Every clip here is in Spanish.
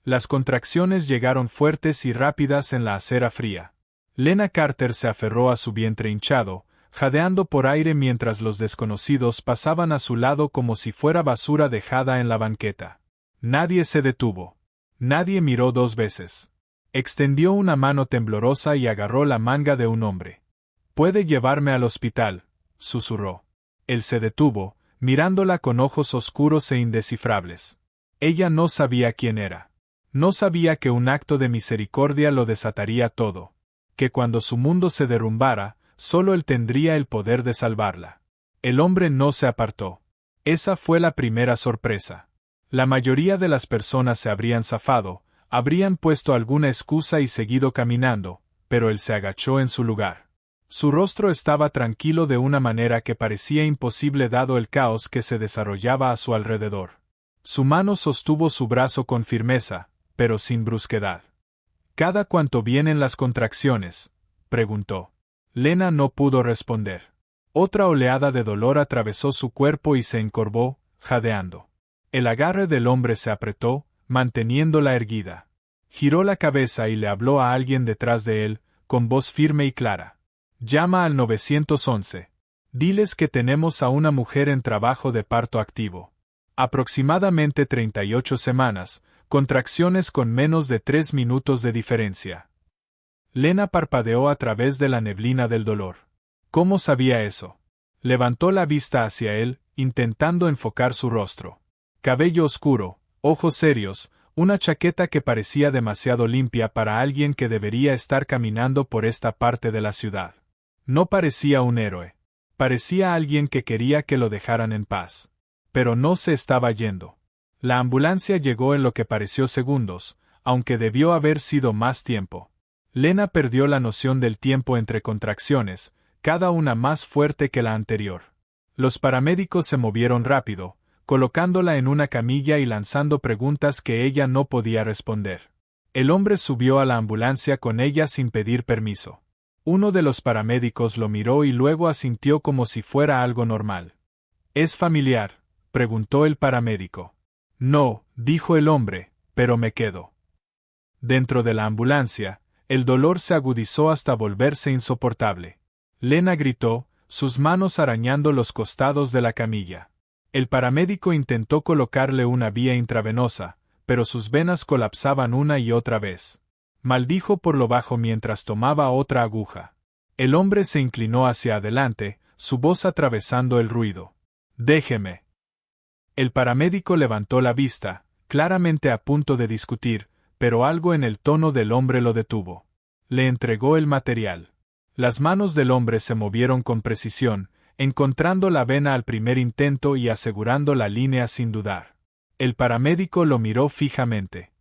Las contracciones llegaron fuertes y rápidas en la acera fría. Lena Carter se aferró a su vientre hinchado, jadeando por aire mientras los desconocidos pasaban a su lado como si fuera basura dejada en la banqueta. Nadie se detuvo. Nadie miró 2 veces. Extendió una mano temblorosa y agarró la manga de un hombre. «Puede llevarme al hospital», susurró. Él se detuvo, mirándola con ojos oscuros e indescifrables. Ella no sabía quién era. No sabía que un acto de misericordia lo desataría todo. Que cuando su mundo se derrumbara, solo él tendría el poder de salvarla. El hombre no se apartó. Esa fue la primera sorpresa. La mayoría de las personas se habrían zafado, habrían puesto alguna excusa y seguido caminando, pero él se agachó en su lugar. Su rostro estaba tranquilo de una manera que parecía imposible dado el caos que se desarrollaba a su alrededor. Su mano sostuvo su brazo con firmeza, pero sin brusquedad. «¿Cada cuánto vienen las contracciones?», preguntó. Lena no pudo responder. Otra oleada de dolor atravesó su cuerpo y se encorvó, jadeando. El agarre del hombre se apretó, manteniéndola erguida. Giró la cabeza y le habló a alguien detrás de él, con voz firme y clara. «Llama al 911. Diles que tenemos a una mujer en trabajo de parto activo. Aproximadamente 38 semanas, contracciones con menos de 3 minutos de diferencia». Lena parpadeó a través de la neblina del dolor. ¿Cómo sabía eso? Levantó la vista hacia él, intentando enfocar su rostro. Cabello oscuro, ojos serios, una chaqueta que parecía demasiado limpia para alguien que debería estar caminando por esta parte de la ciudad. No parecía un héroe. Parecía alguien que quería que lo dejaran en paz. Pero no se estaba yendo. La ambulancia llegó en lo que pareció segundos, aunque debió haber sido más tiempo. Lena perdió la noción del tiempo entre contracciones, cada una más fuerte que la anterior. Los paramédicos se movieron rápido, colocándola en una camilla y lanzando preguntas que ella no podía responder. El hombre subió a la ambulancia con ella sin pedir permiso. Uno de los paramédicos lo miró y luego asintió como si fuera algo normal. «¿Es familiar?», preguntó el paramédico. «No», dijo el hombre, «pero me quedo». Dentro de la ambulancia, el dolor se agudizó hasta volverse insoportable. Lena gritó, sus manos arañando los costados de la camilla. El paramédico intentó colocarle una vía intravenosa, pero sus venas colapsaban una y otra vez. Maldijo por lo bajo mientras tomaba otra aguja. El hombre se inclinó hacia adelante, su voz atravesando el ruido. «Déjeme». El paramédico levantó la vista, claramente a punto de discutir, pero algo en el tono del hombre lo detuvo. Le entregó el material. Las manos del hombre se movieron con precisión, encontrando la vena al primer intento y asegurando la línea sin dudar. El paramédico lo miró fijamente.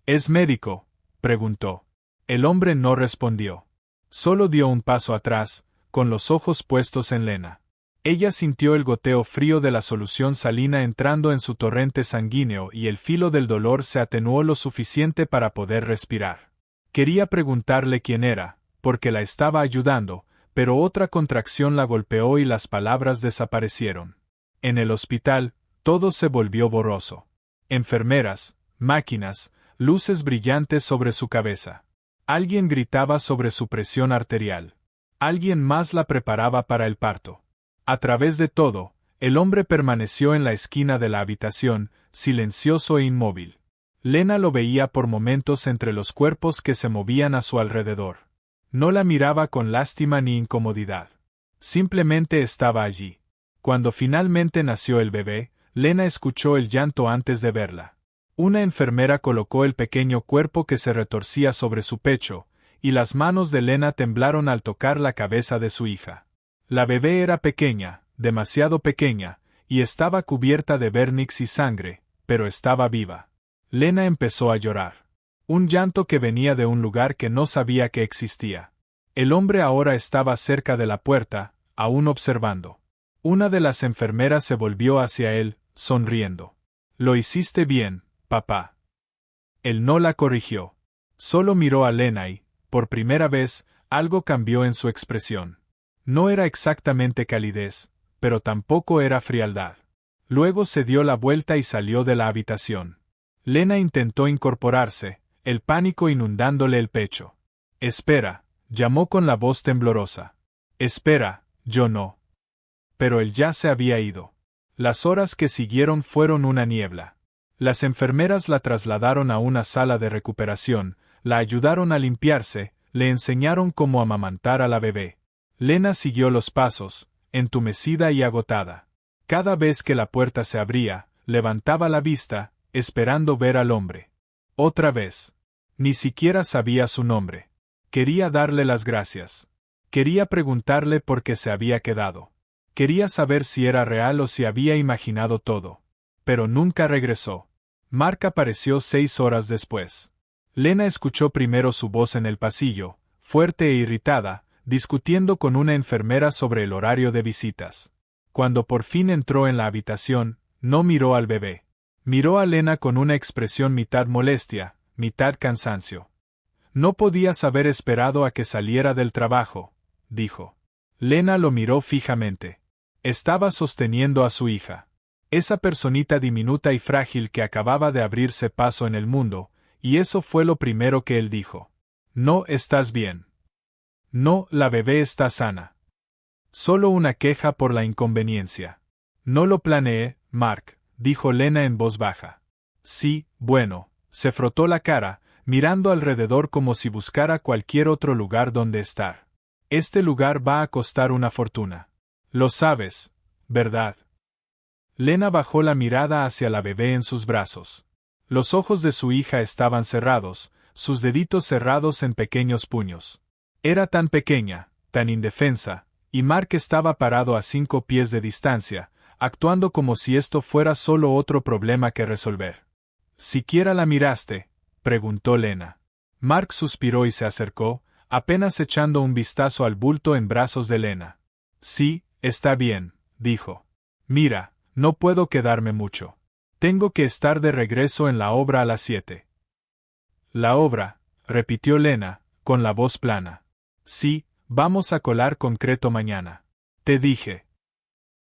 «¿Es médico?», preguntó. El hombre no respondió. Solo dio un paso atrás, con los ojos puestos en Lena. Ella sintió el goteo frío de la solución salina entrando en su torrente sanguíneo y el filo del dolor se atenuó lo suficiente para poder respirar. Quería preguntarle quién era, porque la estaba ayudando, pero otra contracción la golpeó y las palabras desaparecieron. En el hospital, todo se volvió borroso. Enfermeras, máquinas, luces brillantes sobre su cabeza. Alguien gritaba sobre su presión arterial. Alguien más la preparaba para el parto. A través de todo, el hombre permaneció en la esquina de la habitación, silencioso e inmóvil. Lena lo veía por momentos entre los cuerpos que se movían a su alrededor. No la miraba con lástima ni incomodidad. Simplemente estaba allí. Cuando finalmente nació el bebé, Lena escuchó el llanto antes de verla. Una enfermera colocó el pequeño cuerpo que se retorcía sobre su pecho, y las manos de Lena temblaron al tocar la cabeza de su hija. La bebé era pequeña, demasiado pequeña, y estaba cubierta de vérnix y sangre, pero estaba viva. Lena empezó a llorar. Un llanto que venía de un lugar que no sabía que existía. El hombre ahora estaba cerca de la puerta, aún observando. Una de las enfermeras se volvió hacia él, sonriendo. «Lo hiciste bien, papá». Él no la corrigió. Solo miró a Lena y, por primera vez, algo cambió en su expresión. No era exactamente calidez, pero tampoco era frialdad. Luego se dio la vuelta y salió de la habitación. Lena intentó incorporarse, el pánico inundándole el pecho. Espera, llamó con la voz temblorosa. Espera, yo no. Pero él ya se había ido. Las horas que siguieron fueron una niebla. Las enfermeras la trasladaron a una sala de recuperación, la ayudaron a limpiarse, le enseñaron cómo amamantar a la bebé. Lena siguió los pasos, entumecida y agotada. Cada vez que la puerta se abría, levantaba la vista, esperando ver al hombre. Otra vez. Ni siquiera sabía su nombre. Quería darle las gracias. Quería preguntarle por qué se había quedado. Quería saber si era real o si había imaginado todo. Pero nunca regresó. Mark apareció 6 horas después. Lena escuchó primero su voz en el pasillo, fuerte e irritada, discutiendo con una enfermera sobre el horario de visitas. Cuando por fin entró en la habitación, no miró al bebé. Miró a Lena con una expresión mitad molestia, mitad cansancio. No podías haber esperado a que saliera del trabajo, dijo. Lena lo miró fijamente. Estaba sosteniendo a su hija. Esa personita diminuta y frágil que acababa de abrirse paso en el mundo, y eso fue lo primero que él dijo. No estás bien. No, la bebé está sana. Solo una queja por la inconveniencia. No lo planeé, Mark, dijo Lena en voz baja. Sí, bueno, se frotó la cara, mirando alrededor como si buscara cualquier otro lugar donde estar. Este lugar va a costar una fortuna. Lo sabes, ¿verdad? Lena bajó la mirada hacia la bebé en sus brazos. Los ojos de su hija estaban cerrados, sus deditos cerrados en pequeños puños. Era tan pequeña, tan indefensa, y Mark estaba parado a 5 pies de distancia, actuando como si esto fuera solo otro problema que resolver. ¿Siquiera la miraste?, preguntó Lena. Mark suspiró y se acercó, apenas echando un vistazo al bulto en brazos de Lena. Sí, está bien, dijo. Mira, no puedo quedarme mucho. Tengo que estar de regreso en la obra a las 7. La obra, repitió Lena, con la voz plana. Sí, vamos a colar concreto mañana. Te dije.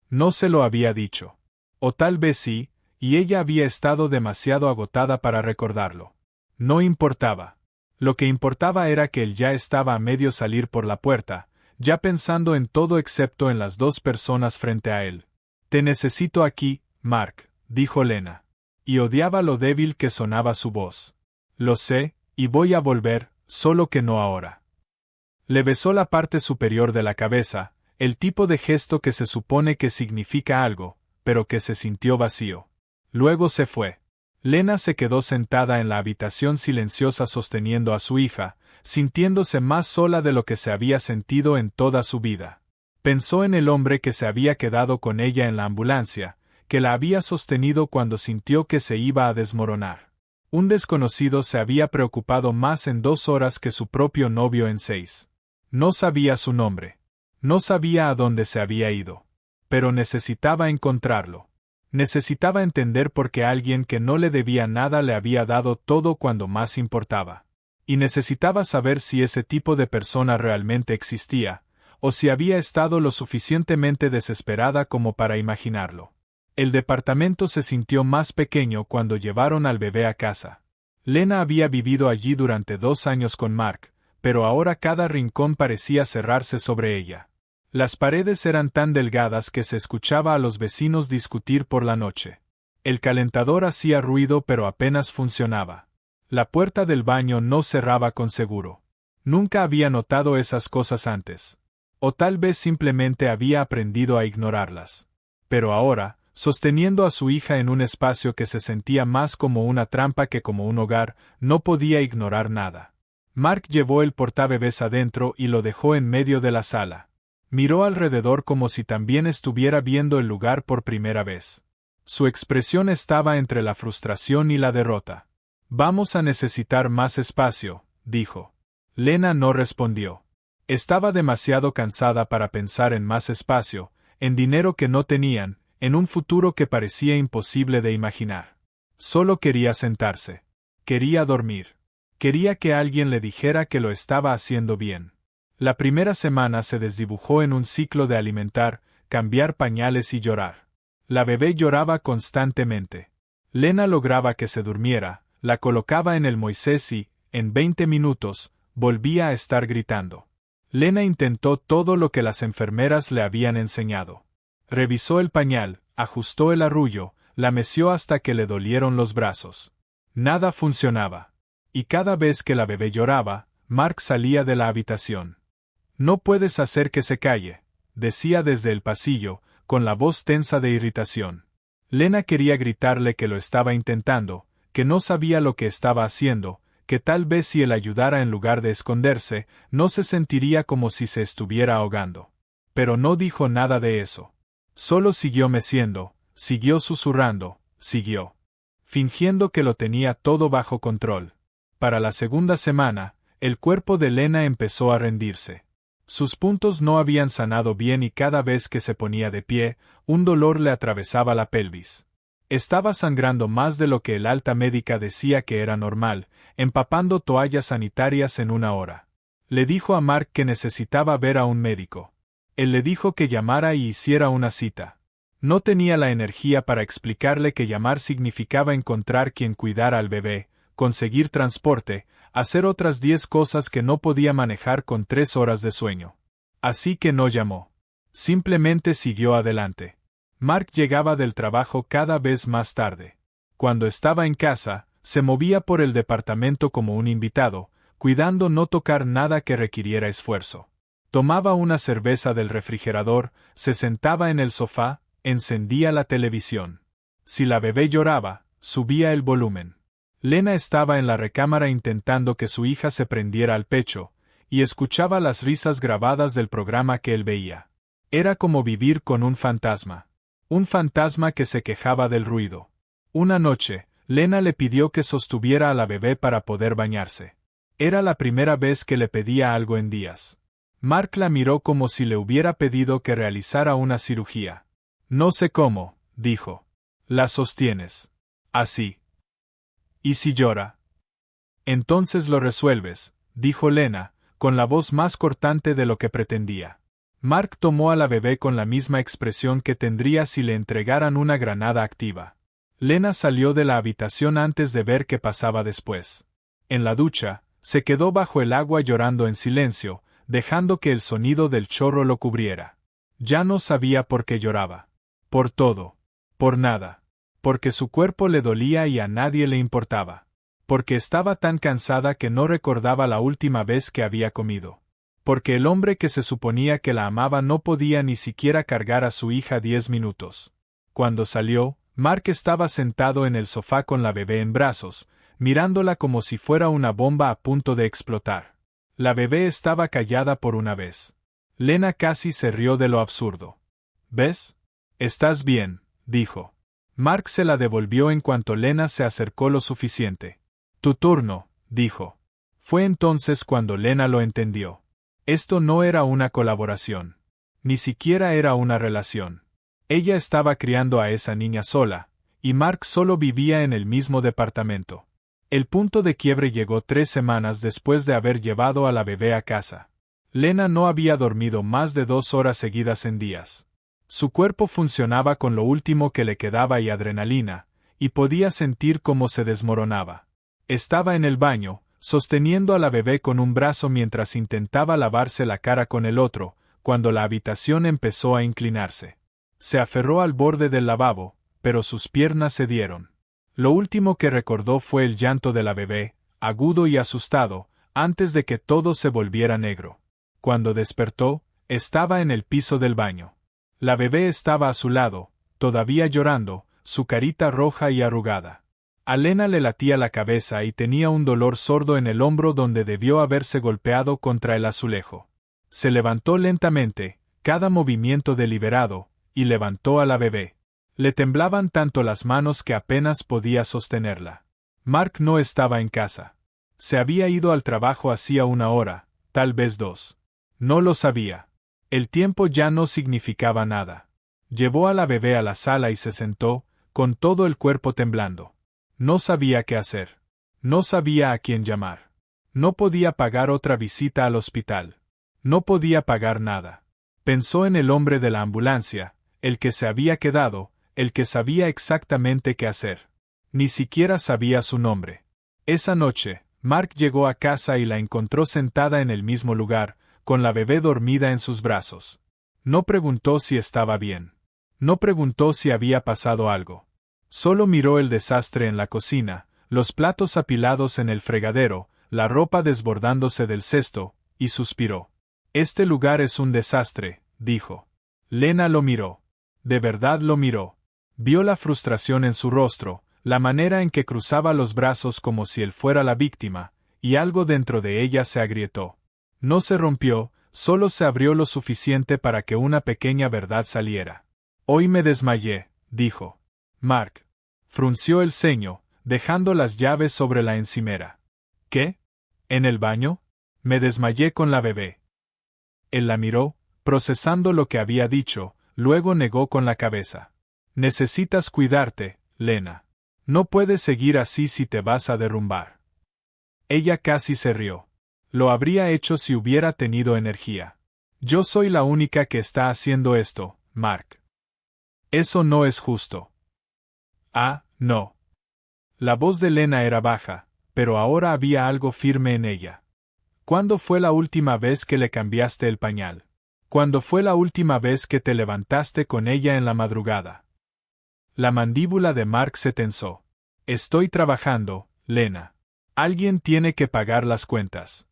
No se lo había dicho. O tal vez sí, y ella había estado demasiado agotada para recordarlo. No importaba. Lo que importaba era que él ya estaba a medio salir por la puerta, ya pensando en todo excepto en las 2 personas frente a él. Te necesito aquí, Mark, dijo Lena. Y odiaba lo débil que sonaba su voz. Lo sé, y voy a volver, solo que no ahora. Le besó la parte superior de la cabeza, el tipo de gesto que se supone que significa algo, pero que se sintió vacío. Luego se fue. Lena se quedó sentada en la habitación silenciosa sosteniendo a su hija, sintiéndose más sola de lo que se había sentido en toda su vida. Pensó en el hombre que se había quedado con ella en la ambulancia, que la había sostenido cuando sintió que se iba a desmoronar. Un desconocido se había preocupado más en 2 horas que su propio novio en 6. No sabía su nombre. No sabía a dónde se había ido. Pero necesitaba encontrarlo. Necesitaba entender por qué alguien que no le debía nada le había dado todo cuando más importaba. Y necesitaba saber si ese tipo de persona realmente existía, o si había estado lo suficientemente desesperada como para imaginarlo. El departamento se sintió más pequeño cuando llevaron al bebé a casa. Lena había vivido allí durante 2 años con Mark, pero ahora cada rincón parecía cerrarse sobre ella. Las paredes eran tan delgadas que se escuchaba a los vecinos discutir por la noche. El calentador hacía ruido pero apenas funcionaba. La puerta del baño no cerraba con seguro. Nunca había notado esas cosas antes. O tal vez simplemente había aprendido a ignorarlas. Pero ahora, sosteniendo a su hija en un espacio que se sentía más como una trampa que como un hogar, no podía ignorar nada. Mark llevó el portabebés adentro y lo dejó en medio de la sala. Miró alrededor como si también estuviera viendo el lugar por primera vez. Su expresión estaba entre la frustración y la derrota. Vamos a necesitar más espacio, dijo. Lena no respondió. Estaba demasiado cansada para pensar en más espacio, en dinero que no tenían, en un futuro que parecía imposible de imaginar. Solo quería sentarse. Quería dormir. Quería que alguien le dijera que lo estaba haciendo bien. La primera semana se desdibujó en un ciclo de alimentar, cambiar pañales y llorar. La bebé lloraba constantemente. Lena lograba que se durmiera, la colocaba en el Moisés y, en 20 minutos, volvía a estar gritando. Lena intentó todo lo que las enfermeras le habían enseñado. Revisó el pañal, ajustó el arrullo, la meció hasta que le dolieron los brazos. Nada funcionaba. Y cada vez que la bebé lloraba, Mark salía de la habitación. «No puedes hacer que se calle», decía desde el pasillo, con la voz tensa de irritación. Lena quería gritarle que lo estaba intentando, que no sabía lo que estaba haciendo, que tal vez si él ayudara en lugar de esconderse, no se sentiría como si se estuviera ahogando. Pero no dijo nada de eso. Solo siguió meciendo, siguió susurrando, siguió fingiendo que lo tenía todo bajo control. Para la segunda semana, el cuerpo de Lena empezó a rendirse. Sus puntos no habían sanado bien y cada vez que se ponía de pie, un dolor le atravesaba la pelvis. Estaba sangrando más de lo que el alta médica decía que era normal, empapando toallas sanitarias en una hora. Le dijo a Mark que necesitaba ver a un médico. Él le dijo que llamara y hiciera una cita. No tenía la energía para explicarle que llamar significaba encontrar quien cuidara al bebé, conseguir transporte, hacer otras 10 cosas que no podía manejar con 3 horas de sueño. Así que no llamó. Simplemente siguió adelante. Mark llegaba del trabajo cada vez más tarde. Cuando estaba en casa, se movía por el departamento como un invitado, cuidando no tocar nada que requiriera esfuerzo. Tomaba una cerveza del refrigerador, se sentaba en el sofá, encendía la televisión. Si la bebé lloraba, subía el volumen. Lena estaba en la recámara intentando que su hija se prendiera al pecho, y escuchaba las risas grabadas del programa que él veía. Era como vivir con un fantasma. Un fantasma que se quejaba del ruido. Una noche, Lena le pidió que sostuviera a la bebé para poder bañarse. Era la primera vez que le pedía algo en días. Mark la miró como si le hubiera pedido que realizara una cirugía. «No sé cómo», dijo. «La sostienes. Así. ¿Y si llora?» «Entonces lo resuelves», dijo Lena, con la voz más cortante de lo que pretendía. Mark tomó a la bebé con la misma expresión que tendría si le entregaran una granada activa. Lena salió de la habitación antes de ver qué pasaba después. En la ducha, se quedó bajo el agua llorando en silencio, dejando que el sonido del chorro lo cubriera. Ya no sabía por qué lloraba. Por todo. Por nada. Porque su cuerpo le dolía y a nadie le importaba. Porque estaba tan cansada que no recordaba la última vez que había comido. Porque el hombre que se suponía que la amaba no podía ni siquiera cargar a su hija 10 minutos. Cuando salió, Mark estaba sentado en el sofá con la bebé en brazos, mirándola como si fuera una bomba a punto de explotar. La bebé estaba callada por una vez. Lena casi se rió de lo absurdo. «¿Ves? Estás bien», dijo. Mark se la devolvió en cuanto Lena se acercó lo suficiente. «Tu turno», dijo. Fue entonces cuando Lena lo entendió. Esto no era una colaboración. Ni siquiera era una relación. Ella estaba criando a esa niña sola, y Mark solo vivía en el mismo departamento. El punto de quiebre llegó 3 semanas después de haber llevado a la bebé a casa. Lena no había dormido más de 2 horas seguidas en días. Su cuerpo funcionaba con lo último que le quedaba y adrenalina, y podía sentir cómo se desmoronaba. Estaba en el baño, sosteniendo a la bebé con un brazo mientras intentaba lavarse la cara con el otro, cuando la habitación empezó a inclinarse. Se aferró al borde del lavabo, pero sus piernas cedieron. Lo último que recordó fue el llanto de la bebé, agudo y asustado, antes de que todo se volviera negro. Cuando despertó, estaba en el piso del baño. La bebé estaba a su lado, todavía llorando, su carita roja y arrugada. A Lena le latía la cabeza y tenía un dolor sordo en el hombro donde debió haberse golpeado contra el azulejo. Se levantó lentamente, cada movimiento deliberado, y levantó a la bebé. Le temblaban tanto las manos que apenas podía sostenerla. Mark no estaba en casa. Se había ido al trabajo hacía 1 hora, tal vez 2. No lo sabía. El tiempo ya no significaba nada. Llevó a la bebé a la sala y se sentó, con todo el cuerpo temblando. No sabía qué hacer. No sabía a quién llamar. No podía pagar otra visita al hospital. No podía pagar nada. Pensó en el hombre de la ambulancia, el que se había quedado, el que sabía exactamente qué hacer. Ni siquiera sabía su nombre. Esa noche, Mark llegó a casa y la encontró sentada en el mismo lugar, con la bebé dormida en sus brazos. No preguntó si estaba bien. No preguntó si había pasado algo. Solo miró el desastre en la cocina, los platos apilados en el fregadero, la ropa desbordándose del cesto, y suspiró. Este lugar es un desastre, dijo. Lena lo miró. De verdad lo miró. Vio la frustración en su rostro, la manera en que cruzaba los brazos como si él fuera la víctima, y algo dentro de ella se agrietó. No se rompió, solo se abrió lo suficiente para que una pequeña verdad saliera. Hoy me desmayé, dijo. Mark frunció el ceño, dejando las llaves sobre la encimera. ¿Qué? ¿En el baño? Me desmayé con la bebé. Él la miró, procesando lo que había dicho, luego negó con la cabeza. Necesitas cuidarte, Lena. No puedes seguir así si te vas a derrumbar. Ella casi se rió. Lo habría hecho si hubiera tenido energía. Yo soy la única que está haciendo esto, Mark. Eso no es justo. Ah, no. La voz de Lena era baja, pero ahora había algo firme en ella. ¿Cuándo fue la última vez que le cambiaste el pañal? ¿Cuándo fue la última vez que te levantaste con ella en la madrugada? La mandíbula de Mark se tensó. Estoy trabajando, Lena. Alguien tiene que pagar las cuentas.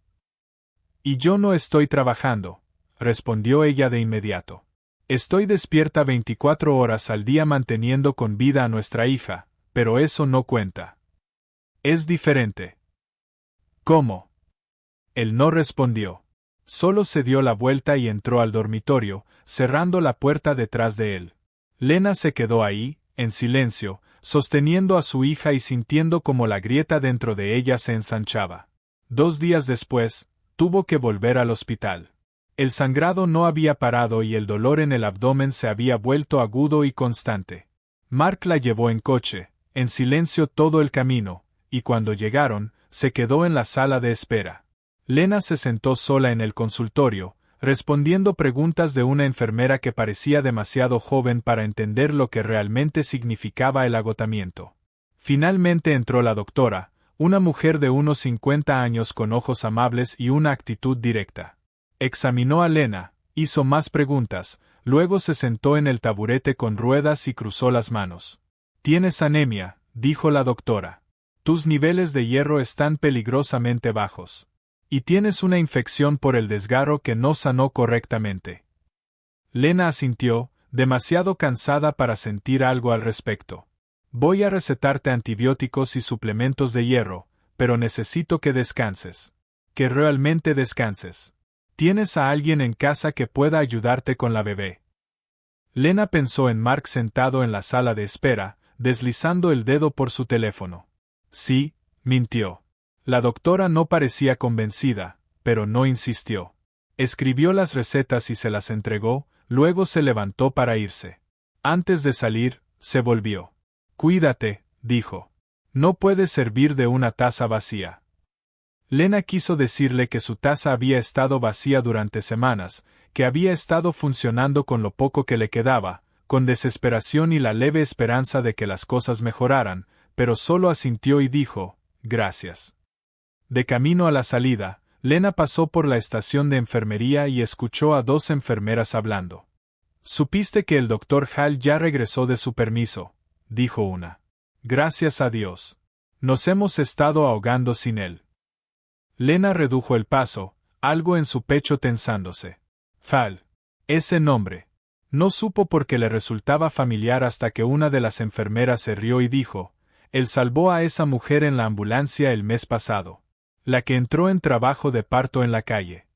Y yo no estoy trabajando, respondió ella de inmediato. Estoy despierta 24 horas al día manteniendo con vida a nuestra hija, pero eso no cuenta. Es diferente. ¿Cómo? Él no respondió. Solo se dio la vuelta y entró al dormitorio, cerrando la puerta detrás de él. Lena se quedó ahí, en silencio, sosteniendo a su hija y sintiendo como la grieta dentro de ella se ensanchaba. 2 días después, tuvo que volver al hospital. El sangrado no había parado y el dolor en el abdomen se había vuelto agudo y constante. Mark la llevó en coche, en silencio todo el camino, y cuando llegaron, se quedó en la sala de espera. Lena se sentó sola en el consultorio, respondiendo preguntas de una enfermera que parecía demasiado joven para entender lo que realmente significaba el agotamiento. Finalmente entró la doctora, una mujer de unos 50 años con ojos amables y una actitud directa. Examinó a Lena, hizo más preguntas, luego se sentó en el taburete con ruedas y cruzó las manos. Tienes anemia, dijo la doctora. Tus niveles de hierro están peligrosamente bajos. Y tienes una infección por el desgarro que no sanó correctamente. Lena asintió, demasiado cansada para sentir algo al respecto. Voy a recetarte antibióticos y suplementos de hierro, pero necesito que descanses. Que realmente descanses. ¿Tienes a alguien en casa que pueda ayudarte con la bebé? Lena pensó en Mark sentado en la sala de espera, deslizando el dedo por su teléfono. Sí, mintió. La doctora no parecía convencida, pero no insistió. Escribió las recetas y se las entregó, luego se levantó para irse. Antes de salir, se volvió. Cuídate, dijo. No puedes servir de una taza vacía. Lena quiso decirle que su taza había estado vacía durante semanas, que había estado funcionando con lo poco que le quedaba, con desesperación y la leve esperanza de que las cosas mejoraran, pero solo asintió y dijo, gracias. De camino a la salida, Lena pasó por la estación de enfermería y escuchó a 2 enfermeras hablando. «¿Supiste que el Dr. Hall ya regresó de su permiso?», dijo una. «Gracias a Dios. Nos hemos estado ahogando sin él». Lena redujo el paso, algo en su pecho tensándose. Hall. Ese nombre. No supo por qué le resultaba familiar hasta que una de las enfermeras se rió y dijo, «Él salvó a esa mujer en la ambulancia el mes pasado. La que entró en trabajo de parto en la calle».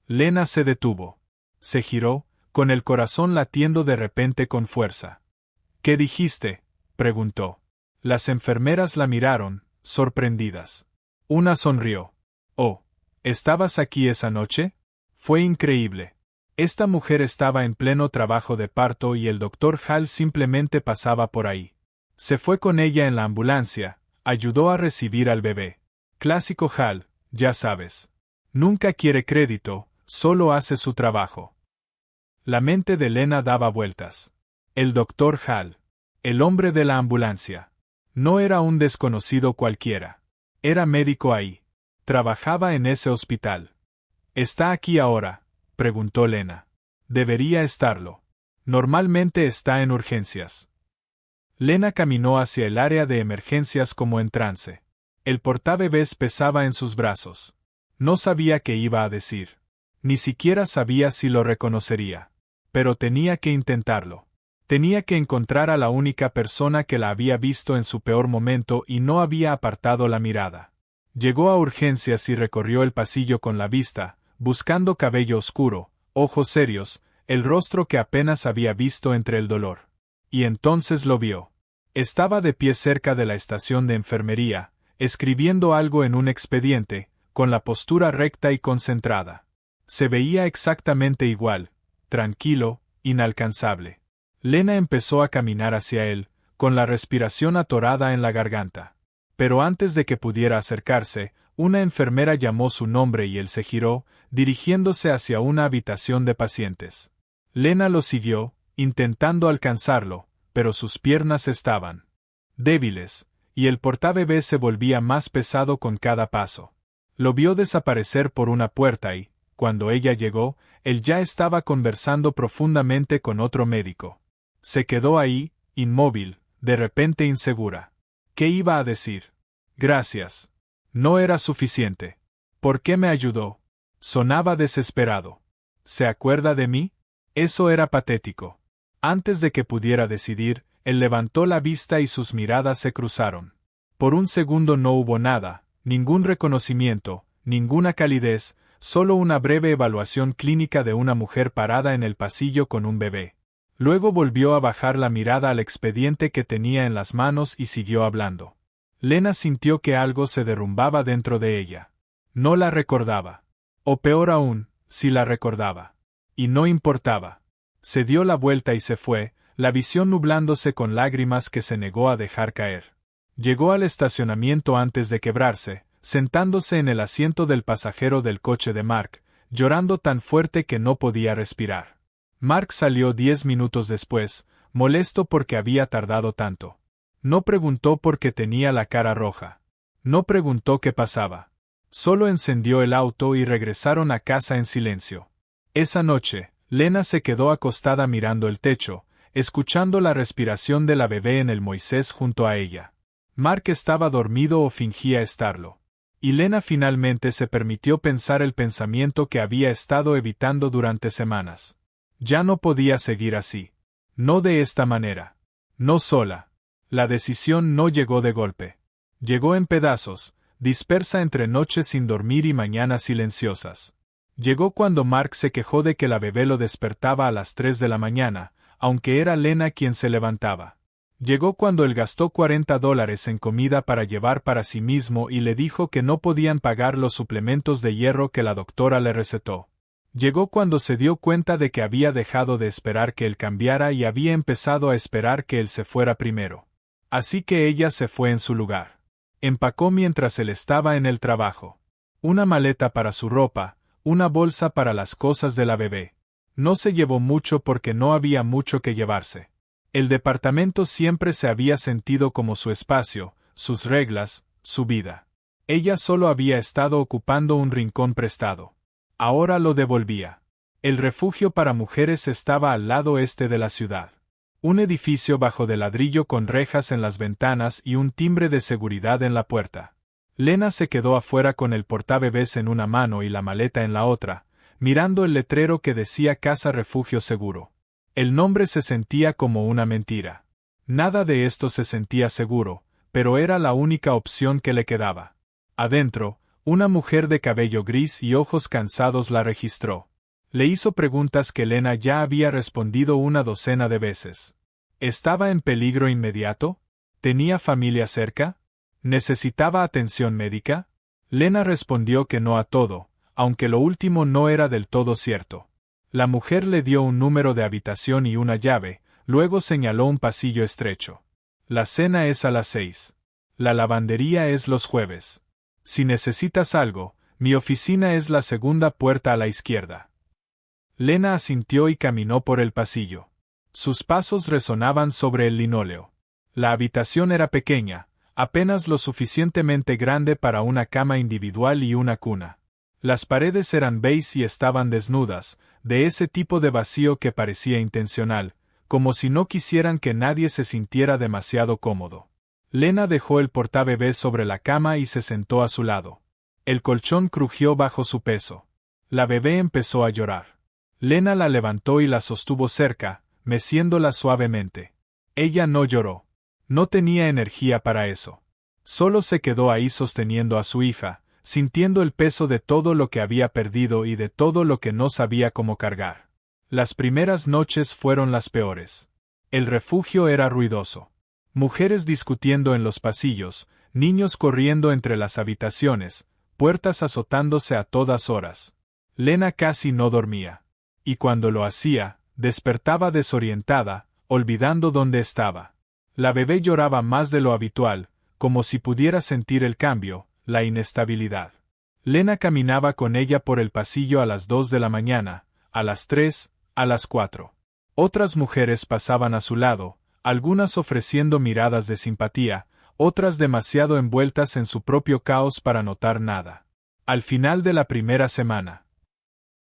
Lena se detuvo. Se giró, con el corazón latiendo de repente con fuerza. «¿Qué dijiste?», preguntó. Las enfermeras la miraron, sorprendidas. Una sonrió. «Oh, ¿estabas aquí esa noche? Fue increíble. Esta mujer estaba en pleno trabajo de parto y el Dr. Hall simplemente pasaba por ahí. Se fue con ella en la ambulancia, ayudó a recibir al bebé. Clásico Hall, ya sabes. Nunca quiere crédito, solo hace su trabajo». La mente de Lena daba vueltas. El Dr. Hall. El hombre de la ambulancia. No era un desconocido cualquiera. Era médico ahí. Trabajaba en ese hospital. ¿Está aquí ahora?, preguntó Lena. Debería estarlo. Normalmente está en urgencias. Lena caminó hacia el área de emergencias como en trance. El portabebés pesaba en sus brazos. No sabía qué iba a decir. Ni siquiera sabía si lo reconocería. Pero tenía que intentarlo. Tenía que encontrar a la única persona que la había visto en su peor momento y no había apartado la mirada. Llegó a urgencias y recorrió el pasillo con la vista, buscando cabello oscuro, ojos serios, el rostro que apenas había visto entre el dolor. Y entonces lo vio. Estaba de pie cerca de la estación de enfermería, escribiendo algo en un expediente, con la postura recta y concentrada. Se veía exactamente igual, tranquilo, inalcanzable. Lena empezó a caminar hacia él, con la respiración atorada en la garganta. Pero antes de que pudiera acercarse, una enfermera llamó su nombre y él se giró, dirigiéndose hacia una habitación de pacientes. Lena lo siguió, intentando alcanzarlo, pero sus piernas estaban débiles, y el portabebés se volvía más pesado con cada paso. Lo vio desaparecer por una puerta y, cuando ella llegó, él ya estaba conversando profundamente con otro médico. Se quedó ahí, inmóvil, de repente insegura. ¿Qué iba a decir? Gracias. No era suficiente. ¿Por qué me ayudó? Sonaba desesperado. ¿Se acuerda de mí? Eso era patético. Antes de que pudiera decidir, él levantó la vista y sus miradas se cruzaron. Por un segundo no hubo nada, ningún reconocimiento, ninguna calidez, solo una breve evaluación clínica de una mujer parada en el pasillo con un bebé. Luego volvió a bajar la mirada al expediente que tenía en las manos y siguió hablando. Lena sintió que algo se derrumbaba dentro de ella. No la recordaba. O peor aún, si la recordaba. Y no importaba. Se dio la vuelta y se fue, la visión nublándose con lágrimas que se negó a dejar caer. Llegó al estacionamiento antes de quebrarse, sentándose en el asiento del pasajero del coche de Mark, llorando tan fuerte que no podía respirar. Mark salió 10 minutos después, molesto porque había tardado tanto. No preguntó por qué tenía la cara roja. No preguntó qué pasaba. Solo encendió el auto y regresaron a casa en silencio. Esa noche, Lena se quedó acostada mirando el techo, escuchando la respiración de la bebé en el Moisés junto a ella. Mark estaba dormido o fingía estarlo. Y Lena finalmente se permitió pensar el pensamiento que había estado evitando durante semanas. Ya no podía seguir así. No de esta manera. No sola. La decisión no llegó de golpe. Llegó en pedazos, dispersa entre noches sin dormir y mañanas silenciosas. Llegó cuando Mark se quejó de que la bebé lo despertaba a las 3 de la mañana, aunque era Lena quien se levantaba. Llegó cuando él gastó $40 en comida para llevar para sí mismo y le dijo que no podían pagar los suplementos de hierro que la doctora le recetó. Llegó cuando se dio cuenta de que había dejado de esperar que él cambiara y había empezado a esperar que él se fuera primero. Así que ella se fue en su lugar. Empacó mientras él estaba en el trabajo. Una maleta para su ropa, una bolsa para las cosas de la bebé. No se llevó mucho porque no había mucho que llevarse. El departamento siempre se había sentido como su espacio, sus reglas, su vida. Ella solo había estado ocupando un rincón prestado. Ahora lo devolvía. El refugio para mujeres estaba al lado este de la ciudad. Un edificio bajo de ladrillo con rejas en las ventanas y un timbre de seguridad en la puerta. Lena se quedó afuera con el portabebés en una mano y la maleta en la otra, mirando el letrero que decía Casa Refugio Seguro. El nombre se sentía como una mentira. Nada de esto se sentía seguro, pero era la única opción que le quedaba. Adentro, una mujer de cabello gris y ojos cansados la registró. Le hizo preguntas que Lena ya había respondido una docena de veces. ¿Estaba en peligro inmediato? ¿Tenía familia cerca? ¿Necesitaba atención médica? Lena respondió que no a todo, aunque lo último no era del todo cierto. La mujer le dio un número de habitación y una llave, luego señaló un pasillo estrecho. La cena es a las 6. La lavandería es los jueves. Si necesitas algo, mi oficina es la segunda puerta a la izquierda. Lena asintió y caminó por el pasillo. Sus pasos resonaban sobre el linóleo. La habitación era pequeña, apenas lo suficientemente grande para una cama individual y una cuna. Las paredes eran beige y estaban desnudas, de ese tipo de vacío que parecía intencional, como si no quisieran que nadie se sintiera demasiado cómodo. Lena dejó el portabebés sobre la cama y se sentó a su lado. El colchón crujió bajo su peso. La bebé empezó a llorar. Lena la levantó y la sostuvo cerca, meciéndola suavemente. Ella no lloró. No tenía energía para eso. Solo se quedó ahí sosteniendo a su hija, sintiendo el peso de todo lo que había perdido y de todo lo que no sabía cómo cargar. Las primeras noches fueron las peores. El refugio era ruidoso. Mujeres discutiendo en los pasillos, niños corriendo entre las habitaciones, puertas azotándose a todas horas. Lena casi no dormía. Y cuando lo hacía, despertaba desorientada, olvidando dónde estaba. La bebé lloraba más de lo habitual, como si pudiera sentir el cambio, la inestabilidad. Lena caminaba con ella por el pasillo a las 2 de la mañana, a las 3, a las 4. Otras mujeres pasaban a su lado, algunas ofreciendo miradas de simpatía, otras demasiado envueltas en su propio caos para notar nada. Al final de la primera semana,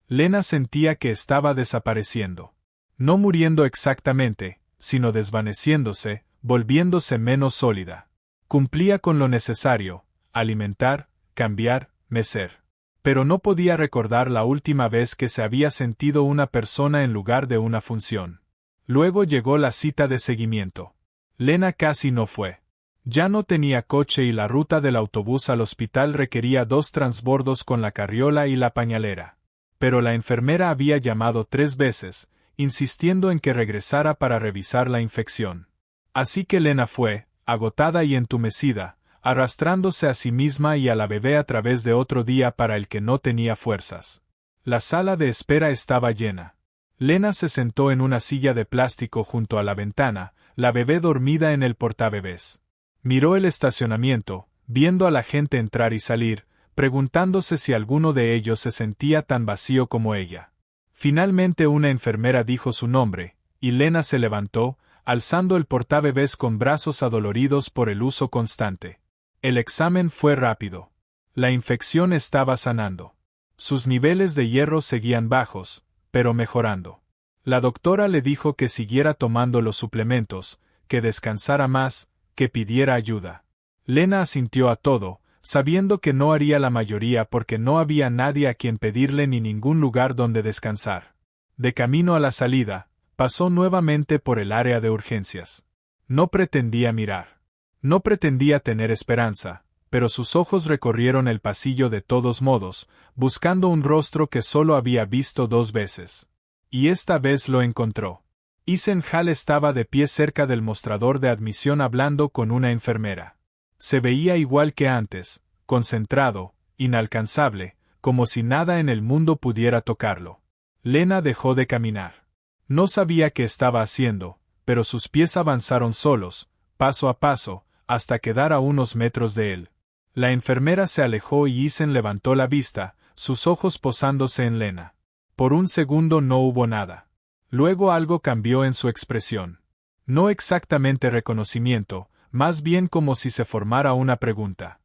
Lena sentía que estaba desapareciendo. No muriendo exactamente, sino desvaneciéndose, volviéndose menos sólida. Cumplía con lo necesario: alimentar, cambiar, mecer. Pero no podía recordar la última vez que se había sentido una persona en lugar de una función. Luego llegó la cita de seguimiento. Lena casi no fue. Ya no tenía coche y la ruta del autobús al hospital requería 2 transbordos con la carriola y la pañalera. Pero la enfermera había llamado 3 veces, insistiendo en que regresara para revisar la infección. Así que Lena fue, agotada y entumecida, arrastrándose a sí misma y a la bebé a través de otro día para el que no tenía fuerzas. La sala de espera estaba llena. Lena se sentó en una silla de plástico junto a la ventana, la bebé dormida en el portabebés. Miró el estacionamiento, viendo a la gente entrar y salir, preguntándose si alguno de ellos se sentía tan vacío como ella. Finalmente una enfermera dijo su nombre, y Lena se levantó, alzando el portabebés con brazos adoloridos por el uso constante. El examen fue rápido. La infección estaba sanando. Sus niveles de hierro seguían bajos, pero mejorando. La doctora le dijo que siguiera tomando los suplementos, que descansara más, que pidiera ayuda. Lena asintió a todo, sabiendo que no haría la mayoría porque no había nadie a quien pedirle ni ningún lugar donde descansar. De camino a la salida, pasó nuevamente por el área de urgencias. No pretendía mirar. No pretendía tener esperanza, pero sus ojos recorrieron el pasillo de todos modos, buscando un rostro que solo había visto 2 veces. Y esta vez lo encontró. Ethan Hall estaba de pie cerca del mostrador de admisión hablando con una enfermera. Se veía igual que antes, concentrado, inalcanzable, como si nada en el mundo pudiera tocarlo. Lena dejó de caminar. No sabía qué estaba haciendo, pero sus pies avanzaron solos, paso a paso, hasta quedar a unos metros de él. La enfermera se alejó y Ethan levantó la vista, sus ojos posándose en Lena. Por un segundo no hubo nada. Luego algo cambió en su expresión. No exactamente reconocimiento, más bien como si se formara una pregunta.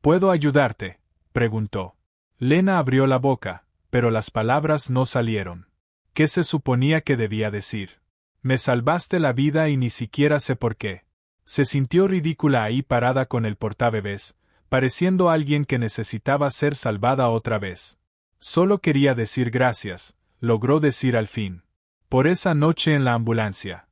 ¿Puedo ayudarte?, preguntó. Lena abrió la boca, pero las palabras no salieron. ¿Qué se suponía que debía decir? Me salvaste la vida y ni siquiera sé por qué. Se sintió ridícula ahí parada con el portabebés, pareciendo alguien que necesitaba ser salvada otra vez. Solo quería decir gracias, logró decir al fin. Por esa noche en la ambulancia.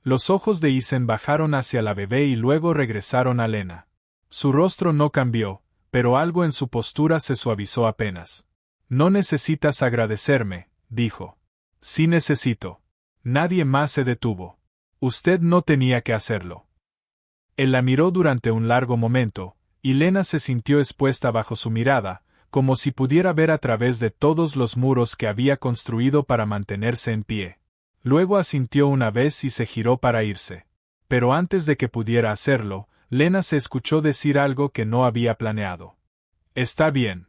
Los ojos de Ethan bajaron hacia la bebé y luego regresaron a Lena. Su rostro no cambió, pero algo en su postura se suavizó apenas. No necesitas agradecerme, dijo. Sí necesito. Nadie más se detuvo. Usted no tenía que hacerlo. Él la miró durante un largo momento, y Lena se sintió expuesta bajo su mirada, como si pudiera ver a través de todos los muros que había construido para mantenerse en pie. Luego asintió una vez y se giró para irse. Pero antes de que pudiera hacerlo, Lena se escuchó decir algo que no había planeado. Está bien.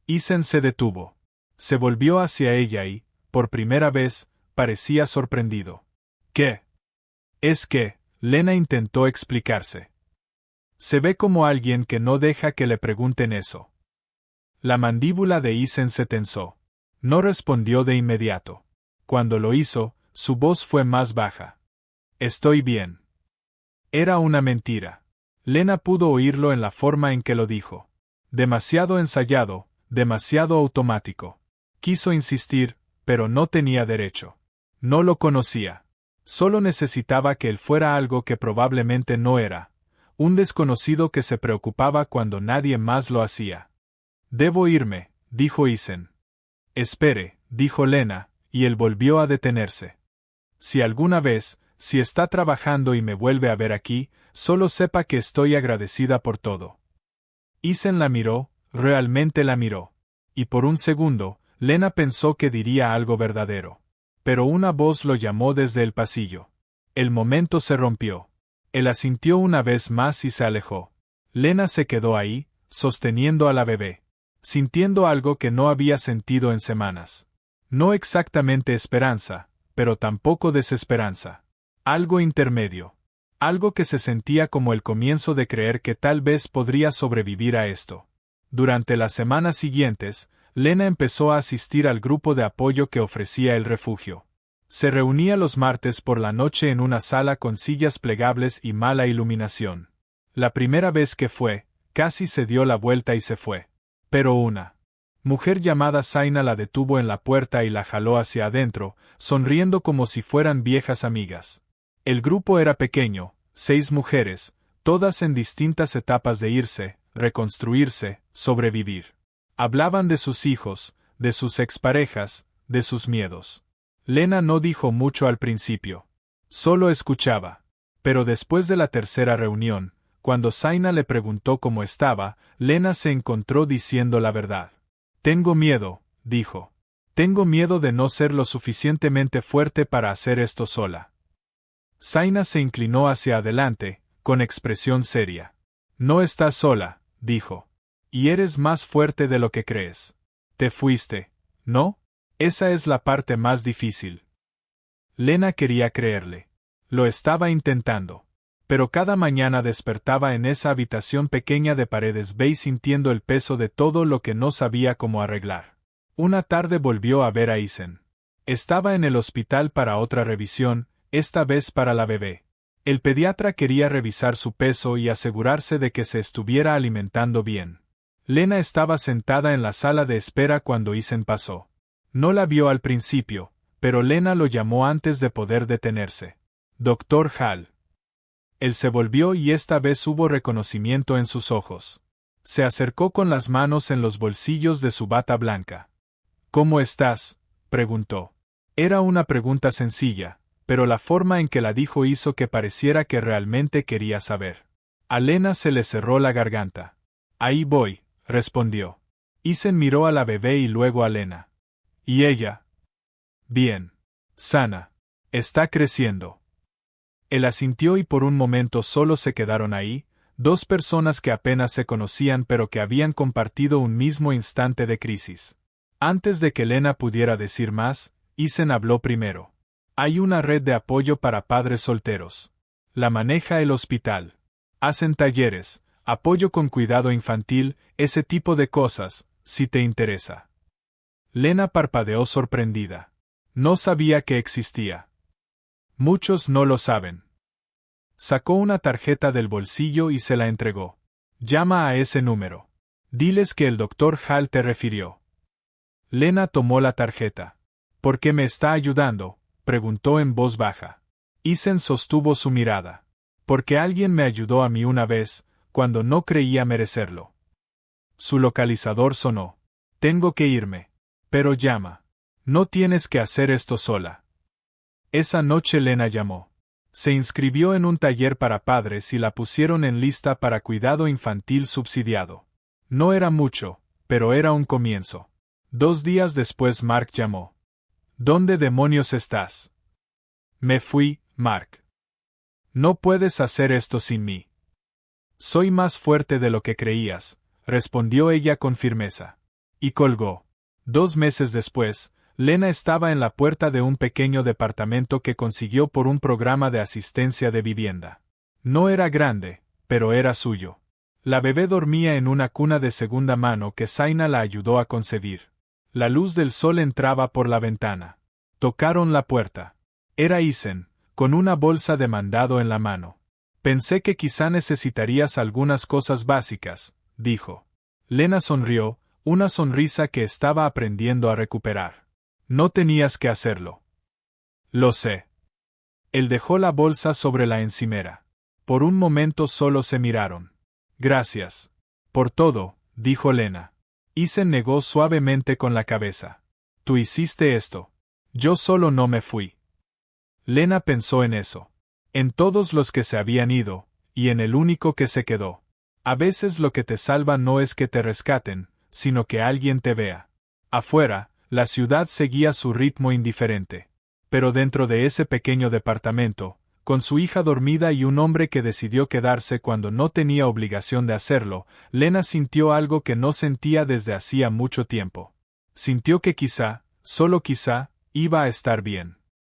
Ethan se detuvo. Se volvió hacia ella y, por primera vez, parecía sorprendido. ¿Qué? Es que, Lena intentó explicarse. Se ve como alguien que no deja que le pregunten eso. La mandíbula de Isen se tensó. No respondió de inmediato. Cuando lo hizo, su voz fue más baja. Estoy bien. Era una mentira. Lena pudo oírlo en la forma en que lo dijo. Demasiado ensayado, demasiado automático. Quiso insistir, pero no tenía derecho. No lo conocía. Solo necesitaba que él fuera algo que probablemente no era. Un desconocido que se preocupaba cuando nadie más lo hacía. Debo irme, dijo Isen. Espere, dijo Lena, y él volvió a detenerse. Si alguna vez, si está trabajando y me vuelve a ver aquí, solo sepa que estoy agradecida por todo. Isen la miró, realmente la miró. Y por un segundo, Lena pensó que diría algo verdadero. Pero una voz lo llamó desde el pasillo. El momento se rompió. Él asintió una vez más y se alejó. Lena se quedó ahí, sosteniendo a la bebé, sintiendo algo que no había sentido en semanas. No exactamente esperanza, pero tampoco desesperanza. Algo intermedio. Algo que se sentía como el comienzo de creer que tal vez podría sobrevivir a esto. Durante las semanas siguientes, Lena empezó a asistir al grupo de apoyo que ofrecía el refugio. Se reunía los martes por la noche en una sala con sillas plegables y mala iluminación. La primera vez que fue, casi se dio la vuelta y se fue. Pero una mujer llamada Zaina la detuvo en la puerta y la jaló hacia adentro, sonriendo como si fueran viejas amigas. El grupo era pequeño, 6 mujeres, todas en distintas etapas de irse, reconstruirse, sobrevivir. Hablaban de sus hijos, de sus exparejas, de sus miedos. Lena no dijo mucho al principio. Solo escuchaba. Pero después de la tercera reunión, cuando Zaina le preguntó cómo estaba, Lena se encontró diciendo la verdad. Tengo miedo, dijo. Tengo miedo de no ser lo suficientemente fuerte para hacer esto sola. Zaina se inclinó hacia adelante, con expresión seria. No estás sola, dijo. Y eres más fuerte de lo que crees. Te fuiste, ¿no? Esa es la parte más difícil. Lena quería creerle. Lo estaba intentando. Pero cada mañana despertaba en esa habitación pequeña de paredes beige sintiendo el peso de todo lo que no sabía cómo arreglar. Una tarde volvió a ver a Isen. Estaba en el hospital para otra revisión, esta vez para la bebé. El pediatra quería revisar su peso y asegurarse de que se estuviera alimentando bien. Lena estaba sentada en la sala de espera cuando Isen pasó. No la vio al principio, pero Lena lo llamó antes de poder detenerse. Dr. Hall. Él se volvió y esta vez hubo reconocimiento en sus ojos. Se acercó con las manos en los bolsillos de su bata blanca. ¿Cómo estás?, preguntó. Era una pregunta sencilla, pero la forma en que la dijo hizo que pareciera que realmente quería saber. A Lena se le cerró la garganta. Ahí voy, respondió. Isen miró a la bebé y luego a Lena. ¿Y ella? Bien. Sana. Está creciendo. Él asintió y por un momento solo se quedaron ahí, 2 personas que apenas se conocían pero que habían compartido un mismo instante de crisis. Antes de que Lena pudiera decir más, Isen habló primero. Hay una red de apoyo para padres solteros. La maneja el hospital. Hacen talleres, apoyo con cuidado infantil, ese tipo de cosas, si te interesa. Lena parpadeó sorprendida. No sabía que existía. Muchos no lo saben. Sacó una tarjeta del bolsillo y se la entregó. Llama a ese número. Diles que el Dr. Hall te refirió. Lena tomó la tarjeta. ¿Por qué me está ayudando?, preguntó en voz baja. Isen sostuvo su mirada. Porque alguien me ayudó a mí una vez, cuando no creía merecerlo. Su localizador sonó. Tengo que irme. Pero llama. No tienes que hacer esto sola. Esa noche Lena llamó. Se inscribió en un taller para padres y la pusieron en lista para cuidado infantil subsidiado. No era mucho, pero era un comienzo. 2 días después Mark llamó. ¿Dónde demonios estás? Me fui, Mark. No puedes hacer esto sin mí. Soy más fuerte de lo que creías, respondió ella con firmeza. Y colgó. 2 meses después, Lena estaba en la puerta de un pequeño departamento que consiguió por un programa de asistencia de vivienda. No era grande, pero era suyo. La bebé dormía en una cuna de segunda mano que Zaina la ayudó a concebir. La luz del sol entraba por la ventana. Tocaron la puerta. Era Isen, con una bolsa de mandado en la mano. Pensé que quizá necesitarías algunas cosas básicas, dijo. Lena sonrió, una sonrisa que estaba aprendiendo a recuperar. No tenías que hacerlo. Lo sé. Él dejó la bolsa sobre la encimera. Por un momento solo se miraron. Gracias. Por todo, dijo Lena. Isen negó suavemente con la cabeza. Tú hiciste esto. Yo solo no me fui. Lena pensó en eso. En todos los que se habían ido, y en el único que se quedó. A veces lo que te salva no es que te rescaten, sino que alguien te vea. Afuera, la ciudad seguía su ritmo indiferente. Pero dentro de ese pequeño departamento, con su hija dormida y un hombre que decidió quedarse cuando no tenía obligación de hacerlo, Lena sintió algo que no sentía desde hacía mucho tiempo. Sintió que quizá, solo quizá, iba a estar bien.